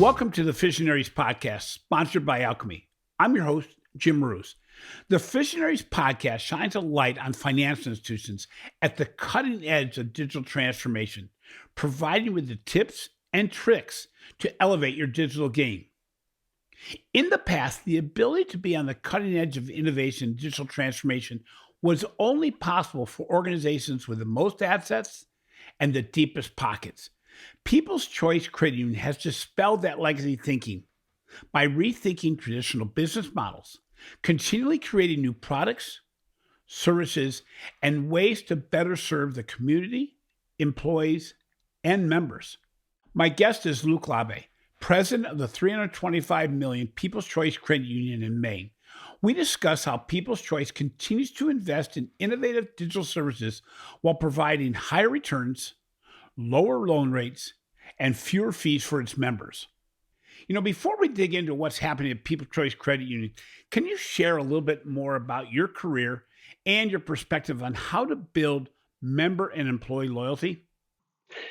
Welcome to the FIsionaries podcast, sponsored by Alchemy. I'm your host, Jim Roos. The FIsionaries podcast shines a light on financial institutions at the cutting edge of digital transformation, providing you with the tips and tricks to elevate your digital game. In the past, the ability to be on the cutting edge of innovation and digital transformation was only possible for organizations with the most assets and the deepest pockets. People's Choice Credit Union has dispelled that legacy thinking by rethinking traditional business models, continually creating new products, services, and ways to better serve the community, employees, and members. My guest is Luke Labbe, president of the $325 million People's Choice Credit Union in Maine. We discuss how People's Choice continues to invest in innovative digital services while providing higher returns, lower loan rates, and fewer fees for its members. Before we dig into what's happening at People's Choice Credit Union, can you share a little bit more about your career and your perspective on how to build member and employee loyalty?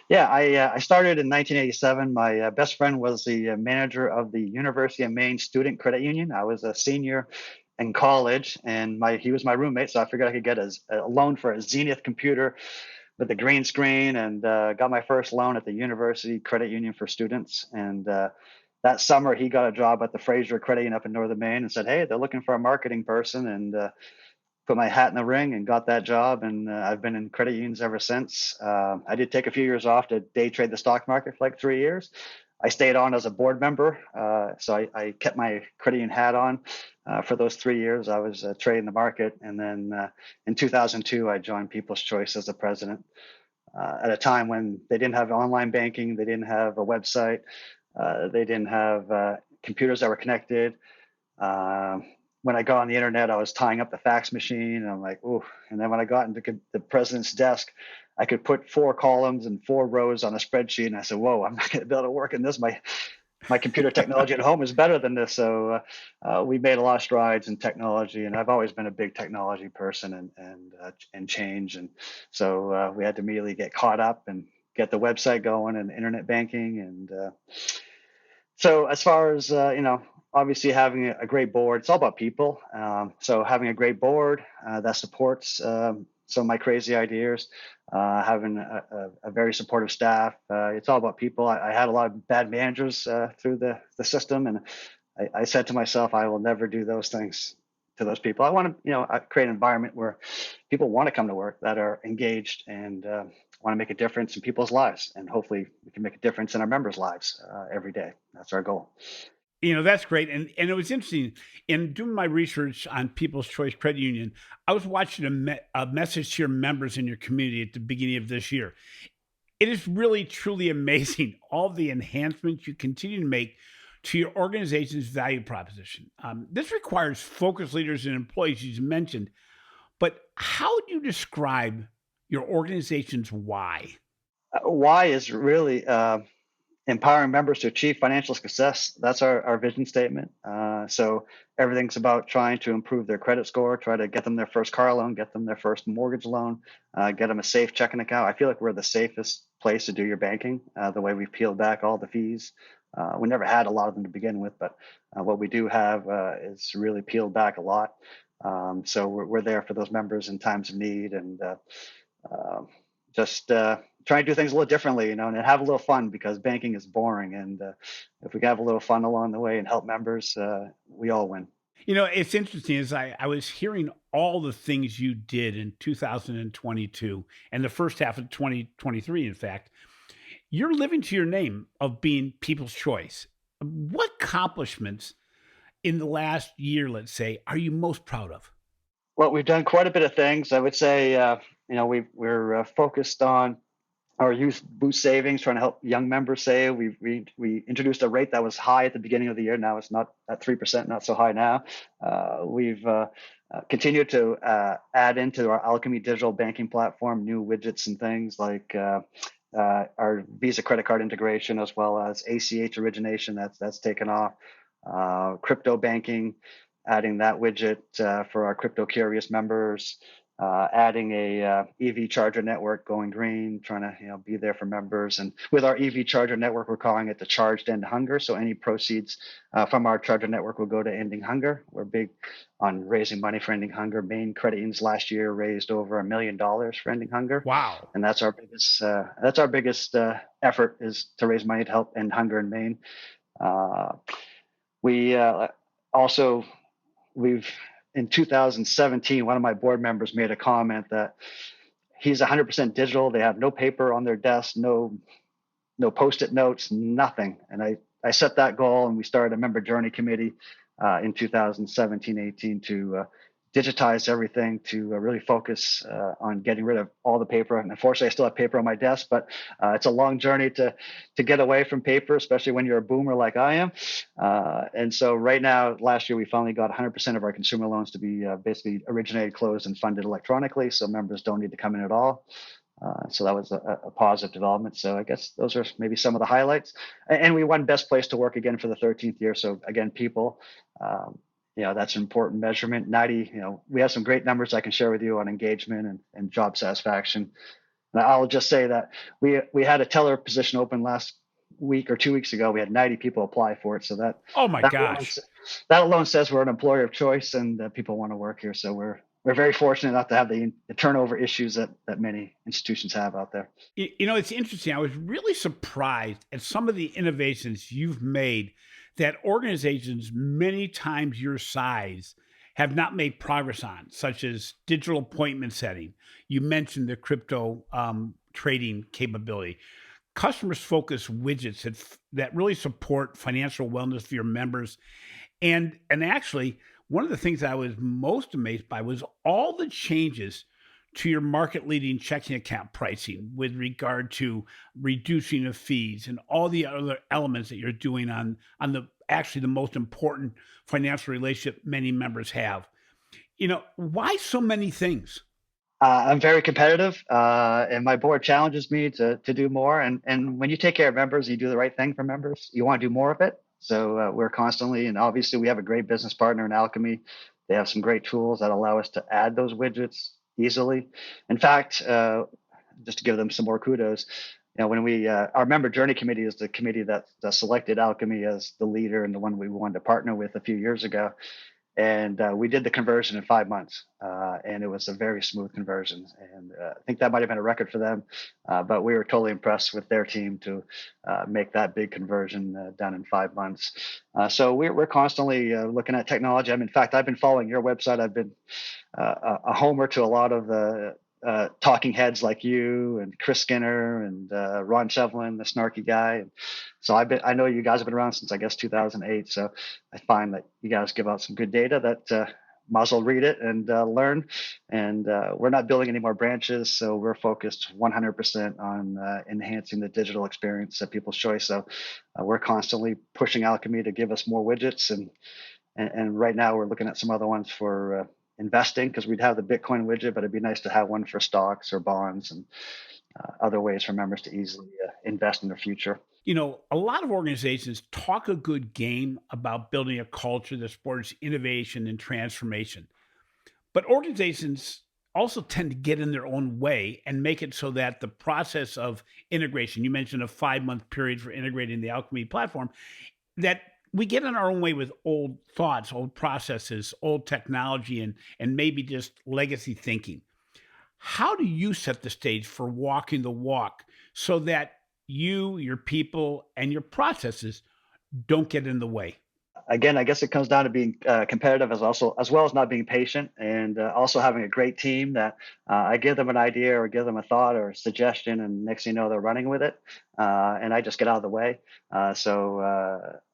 Yeah, I started in 1987. My best friend was the manager of the University of Maine Student Credit Union. I was a senior in college, and he was my roommate, so I figured I could get a loan for a Zenith computer with a green screen, and got my first loan at the University Credit Union for students. And that summer, he got a job at the FIsionaries Credit Union up in northern Maine, and said, "Hey, they're looking for a marketing person," and put my hat in the ring and got that job. And I've been in credit unions ever since. I did take a few years off to day trade the stock market for like 3 years. I stayed on as a board member. So I kept my credit union hat on for those 3 years. I was trading the market. And then in 2002, I joined People's Choice as the president at a time when they didn't have online banking. They didn't have a website. They didn't have computers that were connected. When I got on the internet, I was tying up the fax machine, and I'm like, ooh. And then when I got into the president's desk, I could put 4 columns and 4 rows on a spreadsheet. And I said, whoa, I'm not going to be able to work in this. My computer technology at home is better than this. So we made a lot of strides in technology, and I've always been a big technology person and change. And so we had to immediately get caught up and get the website going and internet banking. And so as far as, obviously having a great board, it's all about people. So having a great board that supports some of my crazy ideas, having a very supportive staff. It's all about people. I had a lot of bad managers through the system, and I said to myself, I will never do those things to those people. I want to, create an environment where people want to come to work, that are engaged and want to make a difference in people's lives. And hopefully we can make a difference in our members' lives every day. That's our goal. That's great. And it was interesting. In doing my research on People's Choice Credit Union, I was watching a message to your members in your community at the beginning of this year. It is really, truly amazing, all the enhancements you continue to make to your organization's value proposition. This requires focused leaders and employees, as you mentioned. But how would you describe your organization's why? Why is really empowering members to achieve financial success. That's our vision statement. So everything's about trying to improve their credit score, try to get them their first car loan, get them their first mortgage loan, get them a safe checking account. I feel like we're the safest place to do your banking, the way we've peeled back all the fees. We never had a lot of them to begin with, but what we do have is really peeled back a lot. So we're there for those members in times of need, and just try and do things a little differently, and have a little fun, because banking is boring. And if we can have a little fun along the way and help members, we all win. It's interesting as I was hearing all the things you did in 2022 and the first half of 2023, in fact, you're living to your name of being People's Choice. What accomplishments in the last year, let's say, are you most proud of? Well, we've done quite a bit of things. I would say, we're focused on our youth boost savings, trying to help young members save. We introduced a rate that was high at the beginning of the year. Now it's not at 3%, not so high now. We've continued to add into our Alchemy digital banking platform new widgets and things like our Visa credit card integration, as well as ACH origination. That's taken off. Crypto banking, adding that widget for our crypto curious members. adding a EV charger network, going green, trying to be there for members. And with our EV charger network, we're calling it the Charged End Hunger. So any proceeds from our charger network will go to ending hunger. We're big on raising money for ending hunger. Maine credit unions last year raised over $1 million for ending hunger, Wow. and that's our biggest effort, is to raise money to help end hunger in Maine. We also we've in 2017, one of my board members made a comment that he's 100% digital. They have no paper on their desk, no post-it notes, nothing. And I set that goal, and we started a member journey committee in 2017-18 to digitize everything, to really focus on getting rid of all the paper. And unfortunately, I still have paper on my desk, but it's a long journey to get away from paper, especially when you're a boomer like I am. And so right now, last year, we finally got 100% of our consumer loans to be basically originated, closed, and funded electronically, so members don't need to come in at all. So that was a positive development. So I guess those are maybe some of the highlights. And we won Best Place to Work again for the 13th year. So again, people, that's an important measurement. 90, we have some great numbers I can share with you on engagement and job satisfaction. And I'll just say that we had a teller position open last week or 2 weeks ago. We had 90 people apply for it. So Oh my gosh. that alone says we're an employer of choice, and people want to work here. So we're very fortunate not to have the turnover issues that many institutions have out there. It's interesting. I was really surprised at some of the innovations you've made that organizations many times your size have not made progress on, such as digital appointment setting. You mentioned the crypto trading capability, customers focused widgets that really support financial wellness for your members. And actually, one of the things I was most amazed by was all the changes to your market leading checking account pricing with regard to reducing of fees and all the other elements that you're doing on the actually the most important financial relationship many members have. Why so many things? I'm very competitive, and my board challenges me to do more. And when you take care of members, you do the right thing for members. You want to do more of it. So we're constantly, and obviously, we have a great business partner in Alchemy. They have some great tools that allow us to add those widgets easily. In fact, just to give them some more kudos, when we our member journey committee is the committee that selected Alchemy as the leader and the one we wanted to partner with a few years ago. And we did the conversion in 5 months, and it was a very smooth conversion. And I think that might have been a record for them, but we were totally impressed with their team to make that big conversion done in 5 months. So we're constantly looking at technology. In fact, I've been following your website. I've been a homer to a lot of the talking heads like you and Chris Skinner and Ron Shevlin, the snarky guy. And so I know you guys have been around since, I guess, 2008. So I find that you guys give out some good data that might as well read it and learn. And we're not building any more branches, so we're focused 100% on enhancing the digital experience at People's Choice. So we're constantly pushing Alchemy to give us more widgets, and right now we're looking at some other ones for investing, because we'd have the Bitcoin widget, but it'd be nice to have one for stocks or bonds and other ways for members to easily invest in their future. A lot of organizations talk a good game about building a culture that supports innovation and transformation. But organizations also tend to get in their own way and make it so that the process of integration, you mentioned a 5 month period for integrating the Alchemy platform, that we get in our own way with old thoughts, old processes, old technology, and maybe just legacy thinking. How do you set the stage for walking the walk so that you, your people, and your processes don't get in the way? Again, I guess it comes down to being competitive, as well as not being patient, and also having a great team that I give them an idea or give them a thought or a suggestion, and next thing you know, they're running with it, and I just get out of the way. So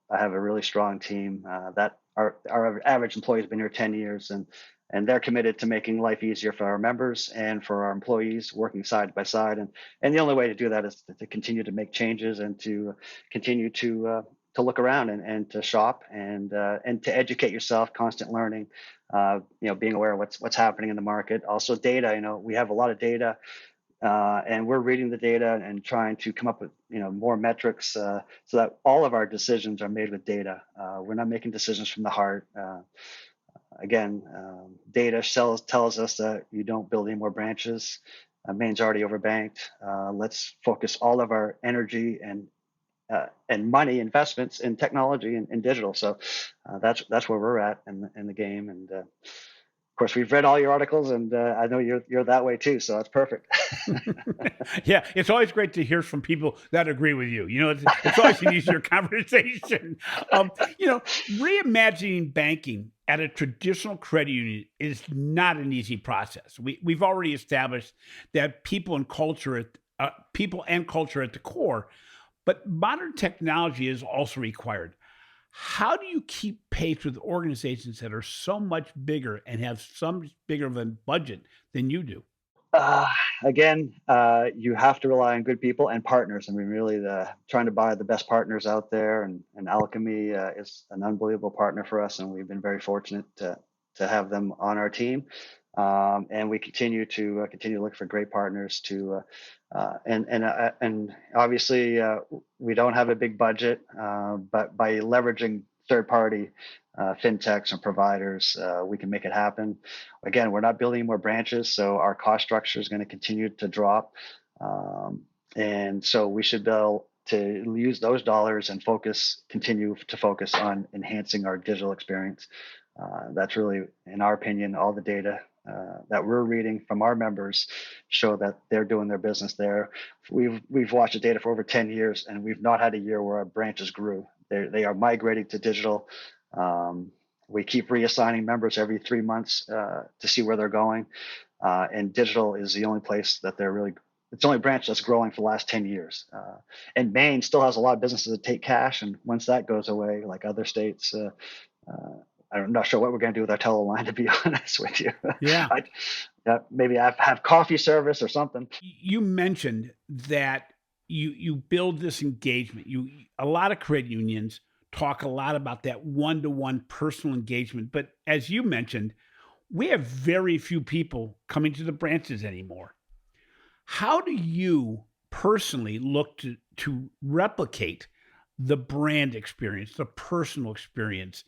I have a really strong team that our average employee has been here 10 years, and they're committed to making life easier for our members and for our employees, working side by side. And the only way to do that is to continue to make changes and to continue to look around and to shop and to educate yourself, constant learning, being aware of what's happening in the market. Also data, we have a lot of data, and we're reading the data and trying to come up with more metrics, so that all of our decisions are made with data. We're not making decisions from the heart. Again, data tells us that you don't build any more branches. Maine's already overbanked. Let's focus all of our energy and money investments in technology and digital. So that's where we're at in the game. And of course, we've read all your articles, and I know you're that way too. So that's perfect. Yeah, it's always great to hear from people that agree with you. It's always an easier conversation. Reimagining banking at a traditional credit union is not an easy process. We've already established that people and culture at the core, but modern technology is also required. How do you keep pace with organizations that are so much bigger and have so much bigger of a budget than you do? Uh, Again, you have to rely on good people and partners. I mean, really, trying to buy the best partners out there, and Alchemy is an unbelievable partner for us, and we've been very fortunate to have them on our team. And we continue to look for great partners and obviously we don't have a big budget, but by leveraging third party fintechs and providers, we can make it happen. Again, we're not building more branches, so our cost structure is going to continue to drop. Um, and so we should be able to use those dollars and continue to focus on enhancing our digital experience. That's really, in our opinion, all the data that we're reading from our members show that they're doing their business there. We've watched the data for over 10 years, and we've not had a year where our branches grew. They are migrating to digital. Um, we keep reassigning members every 3 months to see where they're going. And digital is the only place that it's the only branch that's growing for the last 10 years. And Maine still has a lot of businesses that take cash. And once that goes away, like other states, I'm not sure what we're going to do with our teleline, to be honest with you. Yeah. Maybe have coffee service or something. You mentioned that you build this engagement. A lot of credit unions talk a lot about that one-to-one personal engagement, but as you mentioned, we have very few people coming to the branches anymore. How do you personally look to replicate the brand experience, the personal experience,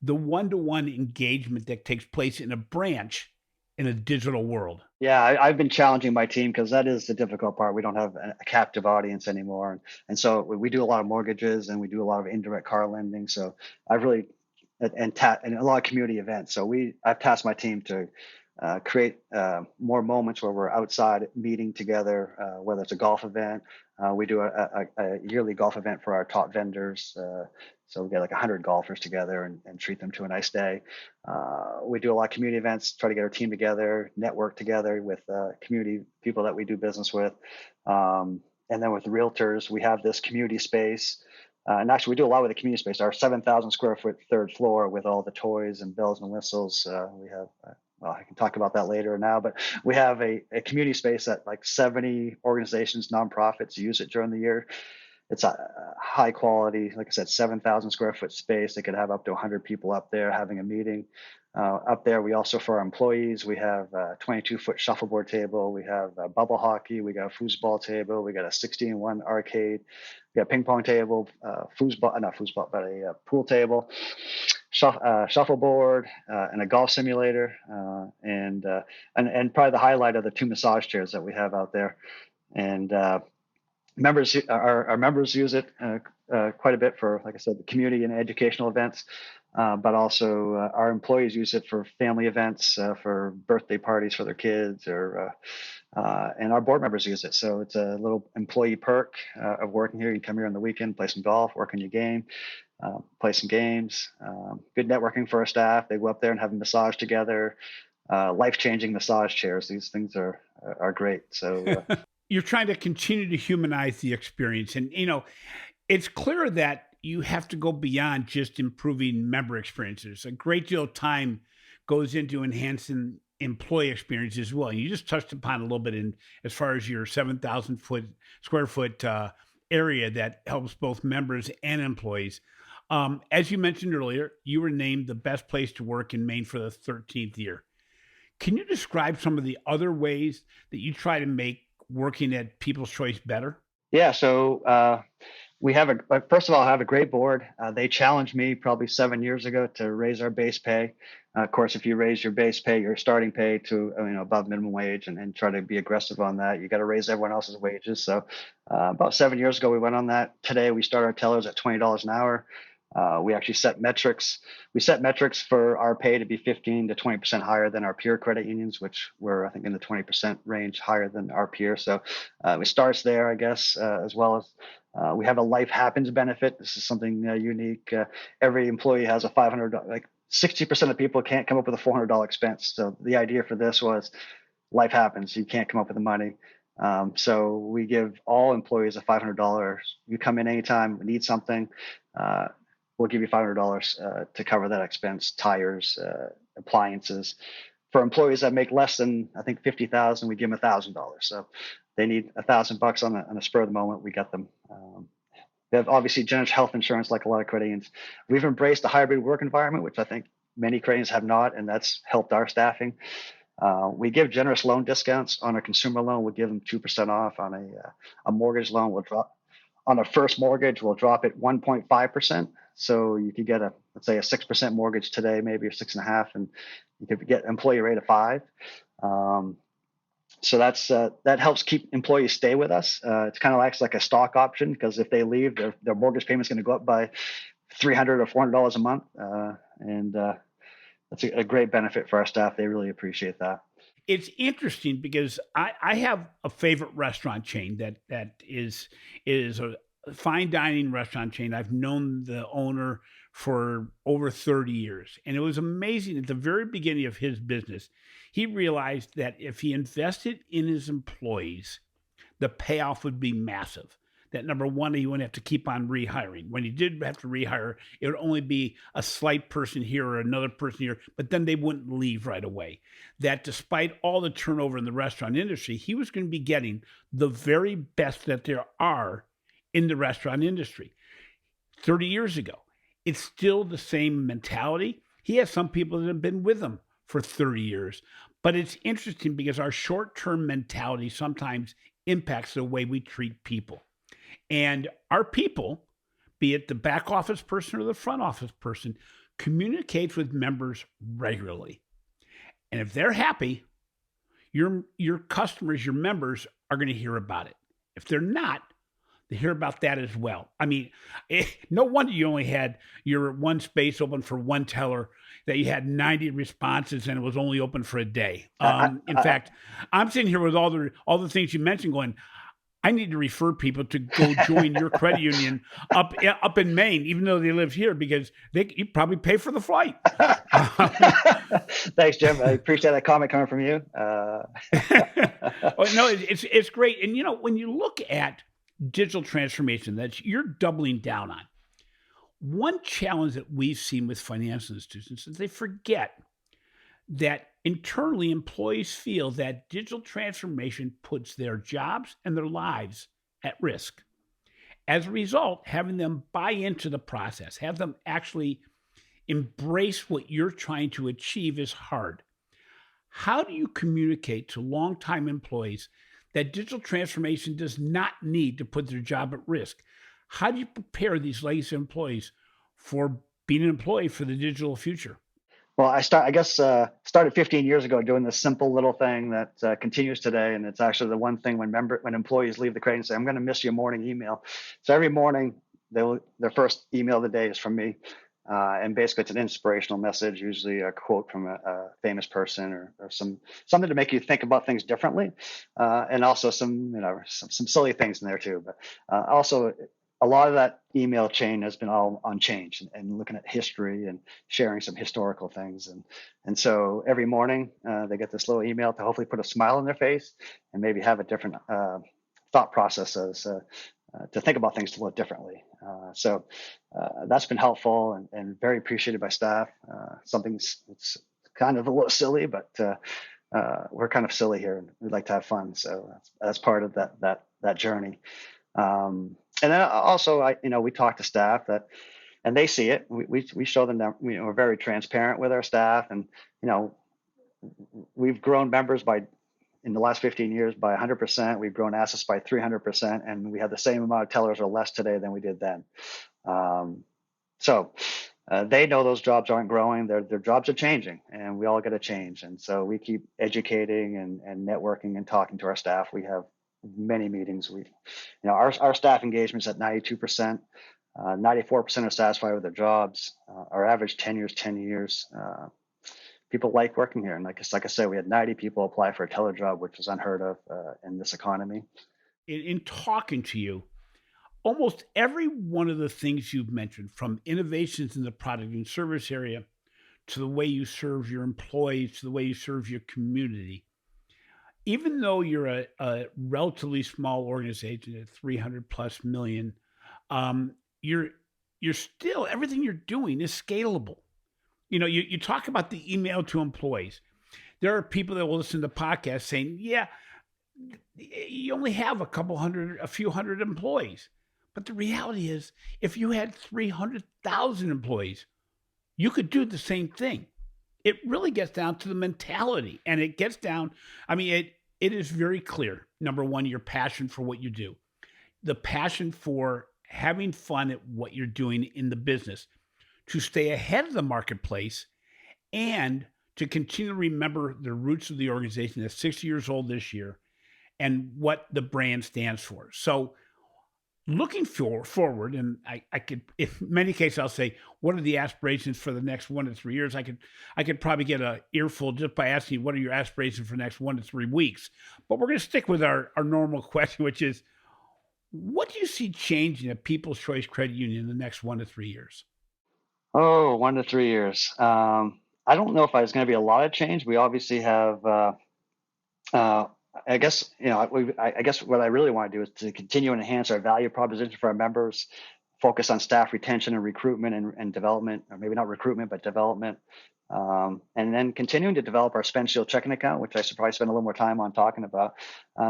the one-to-one engagement that takes place in a branch in a digital world? Yeah, I've been challenging my team because that is the difficult part. We don't have a captive audience anymore, and so we do a lot of mortgages and we do a lot of indirect car lending. So I've really and a lot of community events. So I've tasked my team to create more moments where we're outside meeting together, whether it's a golf event. We do a yearly golf event for our top vendors. So we get like 100 golfers together and treat them to a nice day. We do a lot of community events, try to get our team together, network together with community people that we do business with. And then with realtors, we have this community space. And actually, we do a lot with the community space. Our 7,000 square foot third floor with all the toys and bells and whistles. We have, well, I can talk about that later now, but we have a community space that like 70 organizations, nonprofits use it during the year. It's a high quality, like I said, 7,000 square foot space. They could have up to 100 people up there having a meeting. Up there, we also, for our employees, we have a 22-foot shuffleboard table. We have bubble hockey. We got a foosball table. We got a 16-1 arcade. We got a ping pong table, not foosball, but a pool table, shuffleboard, and a golf simulator. And probably the highlight of the 2 massage chairs that we have out there. And our members use it quite a bit for, like I said, the community and educational events, but also our employees use it for family events, for birthday parties for their kids, and our board members use it. So it's a little employee perk of working here. You come here on the weekend, play some golf, work on your game, play some games. Good networking for our staff. They go up there and have a massage together. Life-changing massage chairs. These things are great. So. You're trying to continue to humanize the experience. And, it's clear that you have to go beyond just improving member experiences. A great deal of time goes into enhancing employee experience as well. And you just touched upon a little bit in as far as your 7,000 square foot area that helps both members and employees. As you mentioned earlier, you were named the best place to work in Maine for the 13th year. Can you describe some of the other ways that you try to make working at People's Choice better? Yeah, so we have first of all, I have a great board. They challenged me probably 7 years ago to raise our base pay. Of course, if you raise your base pay, your starting pay to above minimum wage, and try to be aggressive on that, you got to raise everyone else's wages. So about 7 years ago, we went on that. Today, we start our tellers at $20 an hour. We actually set metrics. We set metrics for our pay to be 15 to 20% higher than our peer credit unions, which were, I think, in the 20% range higher than our peer. So it starts there, I guess, as well as we have a life happens benefit. This is something unique. Every employee has a $500, like 60% of people can't come up with a $400 expense. So the idea for this was life happens. You can't come up with the money. So we give all employees a $500. You come in anytime, need something, we'll give you $500 to cover that expense, tires, appliances. For employees that make less than, I think, 50,000, we give them $1,000. So they need $1,000 on a spur of the moment, we get them. They have obviously generous health insurance, like a lot of credit unions. We've embraced a hybrid work environment, which I think many credit unions have not, and that's helped our staffing. We give generous loan discounts on a consumer loan. We'll give them 2% off on a mortgage loan. We'll drop on a first mortgage. We'll drop it 1.5%. So you could get let's say a 6% mortgage today, maybe a 6.5%, and you could get employee rate of 5%. So that helps keep employees stay with us. It kind of acts like a stock option, because if they leave, their mortgage payment is going to go up by $300 or $400 a month, and that's a great benefit for our staff. They really appreciate that. It's interesting because I have a favorite restaurant chain that is a fine dining restaurant chain. I've known the owner for over 30 years. And it was amazing at the very beginning of his business. He realized that if he invested in his employees, the payoff would be massive. That number one, he wouldn't have to keep on rehiring. When he did have to rehire, it would only be a slight person here or another person here, but then they wouldn't leave right away. That despite all the turnover in the restaurant industry, he was going to be getting the very best that there are in the restaurant industry. 30 years ago, it's still the same mentality. He has some people that have been with him for 30 years, but it's interesting because our short-term mentality sometimes impacts the way we treat people. And our people, be it the back office person or the front office person, communicates with members regularly. And if they're happy, your customers, your members are going to hear about it. If they're not, they hear about that as well. I mean, no wonder you only had your one space open for one teller, that you had 90 responses and it was only open for a day. In fact, I'm sitting here with all the things you mentioned going, I need to refer people to go join your credit union up in Maine, even though they live here, because you probably pay for the flight. Thanks, Jim. I appreciate that comment coming from you. Oh, no, it's great. And when you look at digital transformation that you're doubling down on, one challenge that we've seen with financial institutions is they forget that internally employees feel that digital transformation puts their jobs and their lives at risk. As a result, having them buy into the process, have them actually embrace what you're trying to achieve is hard. How do you communicate to longtime employees that digital transformation does not need to put their job at risk? How do you prepare these legacy employees for being an employee for the digital future? Well, I started 15 years ago doing this simple little thing that continues today, and it's actually the one thing when employees leave the credit and say, "I'm going to miss your morning email." So every morning, their first email of the day is from me, and basically it's an inspirational message, usually a quote from a famous person or something to make you think about things differently, and also some silly things in there too. But also, a lot of that email chain has been all on change and looking at history and sharing some historical things. And so every morning they get this little email to hopefully put a smile on their face and maybe have a different thought process to think about things a little differently. So that's been helpful and very appreciated by staff. Something that's kind of a little silly, but we're kind of silly here and we like to have fun. So that's part of that journey. And then also, we talk to staff and they see it. We show them that we're very transparent with our staff, and we've grown members in the last 15 years by 100%. We've grown assets by 300%, and we have the same amount of tellers or less today than we did then. So they know those jobs aren't growing. Their jobs are changing, and we all got to change. And so we keep educating and networking and talking to our staff. We have many meetings. Our staff engagement's at 92%. 94% are satisfied with their jobs. Our average tenure is 10 years. People like working here. And like I said, we had 90 people apply for a teller job, which is unheard of in this economy. In talking to you, almost every one of the things you've mentioned, from innovations in the product and service area to the way you serve your employees to the way you serve your community, even though you're a relatively small organization at 300 plus million, um, you're you're still everything you're doing is scalable. You talk about the email to employees. There are people that will listen to podcasts saying, "Yeah, you only have a few hundred employees." But the reality is, if you had 300,000 employees, you could do the same thing. It really gets down to the mentality, and it gets down. I mean, it is very clear. Number one, your passion for what you do, the passion for having fun at what you're doing in the business, to stay ahead of the marketplace, and to continue to remember the roots of the organization that's 60 years old this year and what the brand stands for. So looking forward, and I could, in many cases, I'll say, what are the aspirations for the next 1 to 3 years? I could probably get a earful just by asking you, what are your aspirations for the next 1 to 3 weeks? But we're going to stick with our normal question, which is, what do you see changing at People's Choice Credit Union in the next 1 to 3 years? Oh, 1 to 3 years. I don't know if there's going to be a lot of change. We obviously have uh, I guess I guess what I really want to do is to continue and enhance our value proposition for our members, focus on staff retention and recruitment and development, or maybe not recruitment but development, and then continuing to develop our Spend Shield checking account, which I should probably spend a little more time on talking about.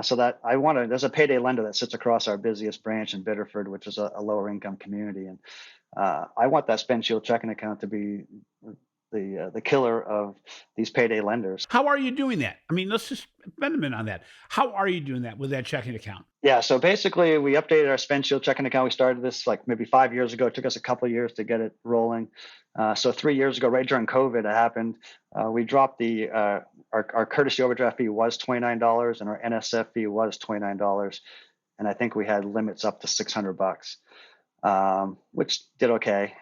So that I want to. There's a payday lender that sits across our busiest branch in Biddeford, which is a lower income community, and I want that Spend Shield checking account to be the killer of these payday lenders. How are you doing that? I mean, let's just spend a minute on that. How are you doing that with that checking account? Yeah, so basically, we updated our Spend Shield checking account. We started this like maybe 5 years ago. It took us a couple of years to get it rolling. So 3 years ago, right during COVID, it happened. We dropped our courtesy overdraft fee was $29, and our NSF fee was $29, and I think we had limits up to $600, which did okay.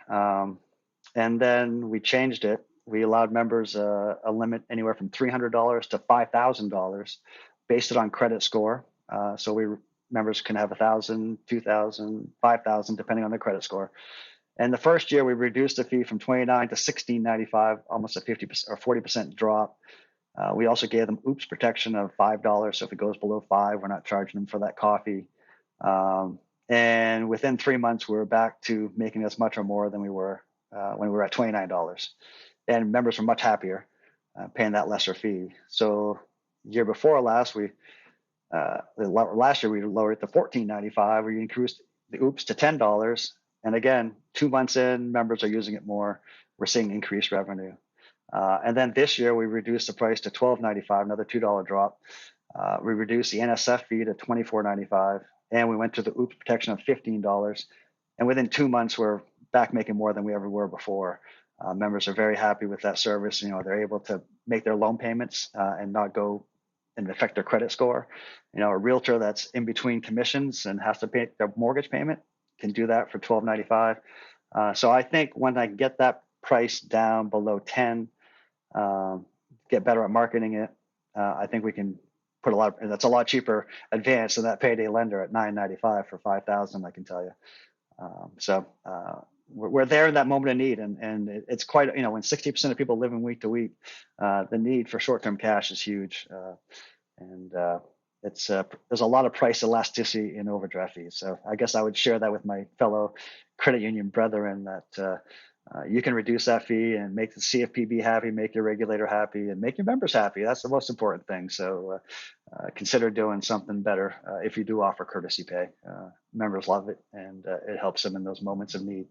And then we changed it. We allowed members a limit anywhere from $300 to $5,000, based it on credit score. So members can have 1,000, 2,000, 5,000, depending on their credit score. And the first year we reduced the fee from $29 to $16.95, almost a 50% or 40% drop. We also gave them oops protection of $5. So if it goes below $5, we're not charging them for that coffee. And within 3 months, we were back to making as much or more than we were when we were at $29. And members were much happier paying that lesser fee. So year before last, last year we lowered it to $14.95. We increased the oops to $10. And again, 2 months in, members are using it more. We're seeing increased revenue. And then this year we reduced the price to $12.95, another $2 drop. We reduced the NSF fee to $24.95, and we went to the oops protection of $15. And within 2 months, we're back making more than we ever were before. Members are very happy with that service. They're able to make their loan payments and not go and affect their credit score. A realtor that's in between commissions and has to pay their mortgage payment can do that for $12.95. So I think when I get that price down below 10, get better at marketing it, I think we can put that's a lot cheaper advance than that payday lender at $9.95 for $5,000, I can tell you. So we're there in that moment of need, and it's quite, when 60% of people live in week to week, the need for short-term cash is huge, and there's a lot of price elasticity in overdraft fees. So I guess I would share that with my fellow credit union brethren, that you can reduce that fee and make the CFPB happy, make your regulator happy, and make your members happy. That's the most important thing. So consider doing something better if you do offer courtesy pay. Members love it, and it helps them in those moments of need.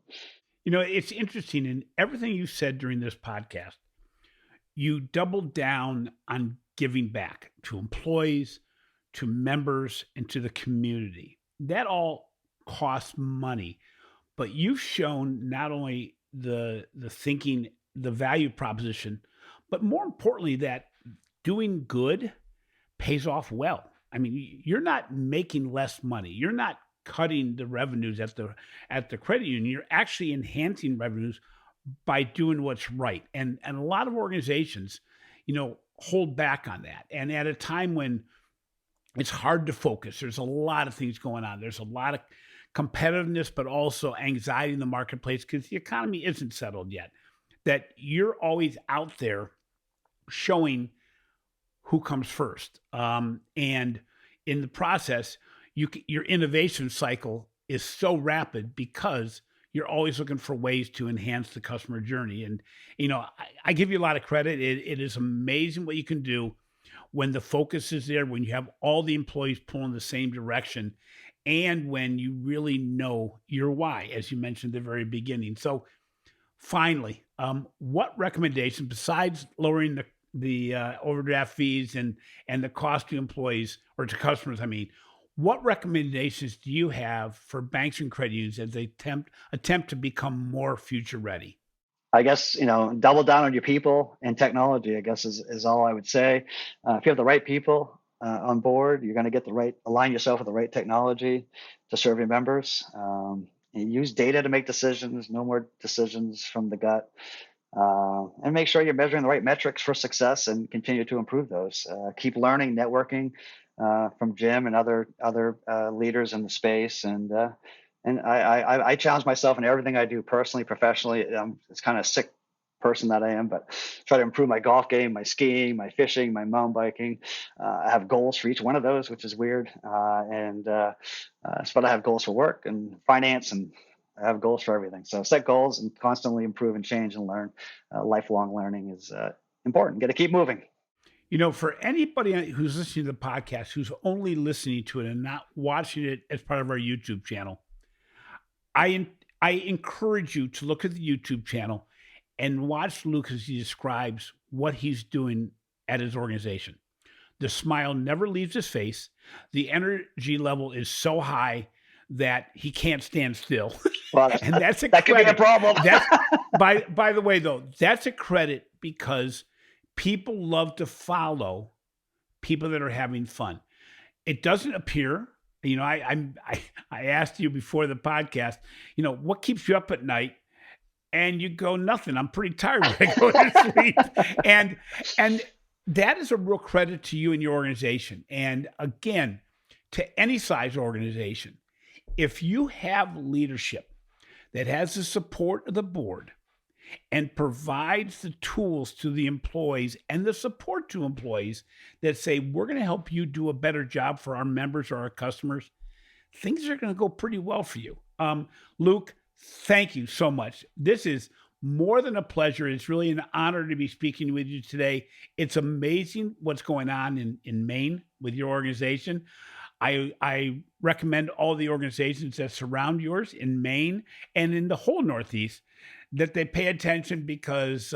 It's interesting. In everything you said during this podcast, you doubled down on giving back to employees, to members, and to the community. That all costs money, but you've shown not only the thinking, the value proposition, but more importantly, that doing good pays off well. I mean, you're not making less money. You're not cutting the revenues at the credit union. You're actually enhancing revenues by doing what's right. And a lot of organizations, hold back on that. And at a time when it's hard to focus, there's a lot of things going on. There's a lot of competitiveness, but also anxiety in the marketplace because the economy isn't settled yet. That you're always out there showing who comes first. And in the process, your innovation cycle is so rapid because you're always looking for ways to enhance the customer journey. And, I give you a lot of credit. It is amazing what you can do when the focus is there, when you have all the employees pulling the same direction, and when you really know your why, as you mentioned at the very beginning. So finally, what recommendations, besides lowering the overdraft fees and the cost to employees or to customers, what recommendations do you have for banks and credit unions as they attempt to become more future ready? I guess, double down on your people and technology, I guess is all I would say. If you have the right people on board, you're going to align yourself with the right technology to serve your members. And use data to make decisions, no more decisions from the gut. And make sure you're measuring the right metrics for success and continue to improve those. Keep learning, networking from Jim and other leaders in the space. And I challenge myself in everything I do personally, professionally. It's kind of a sick person that I am, but try to improve my golf game, my skiing, my fishing, my mountain biking. I have goals for each one of those, which is weird. But I have goals for work and finance, and I have goals for everything. So set goals and constantly improve and change and learn. Lifelong learning is important. Got to keep moving. For anybody who's listening to the podcast, who's only listening to it and not watching it as part of our YouTube channel, I encourage you to look at the YouTube channel and watch Luke as he describes what he's doing at his organization. The smile never leaves his face. The energy level is so high that he can't stand still. Well, and that's that could be a problem. By the way, though, that's a credit because people love to follow people that are having fun. It doesn't appear, I asked you before the podcast, what keeps you up at night? And you go, nothing. I'm pretty tired when I go to sleep. And that is a real credit to you and your organization. And again, to any size organization, if you have leadership that has the support of the board and provides the tools to the employees and the support to employees that say, we're going to help you do a better job for our members or our customers, things are going to go pretty well for you. Luke, thank you so much. This is more than a pleasure. It's really an honor to be speaking with you today. It's amazing what's going on in Maine with your organization. I recommend all the organizations that surround yours in Maine and in the whole Northeast that they pay attention because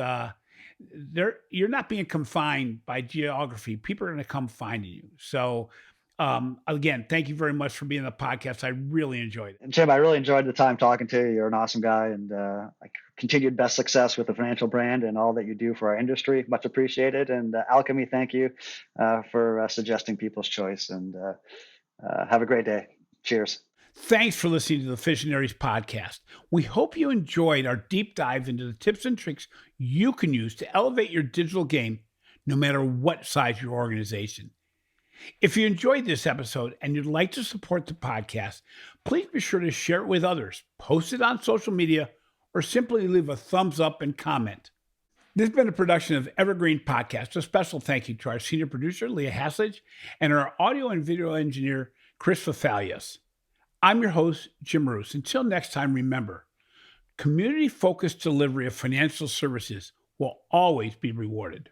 you're not being confined by geography. People are going to come finding you. So again, thank you very much for being on the podcast. I really enjoyed it. Jim, I really enjoyed the time talking to you. You're an awesome guy, and continued best success with the financial brand and all that you do for our industry. Much appreciated. And Alchemy, thank you for suggesting People's Choice. And have a great day. Cheers. Thanks for listening to the FIsionaries podcast. We hope you enjoyed our deep dive into the tips and tricks you can use to elevate your digital game, no matter what size your organization. If you enjoyed this episode and you'd like to support the podcast, please be sure to share it with others, post it on social media, or simply leave a thumbs up and comment. This has been a production of Evergreen Podcast. A special thank you to our senior producer, Leah Haslage, and our audio and video engineer, Chris Fafalios. I'm your host, Jim Roos. Until next time, remember, community-focused delivery of financial services will always be rewarded.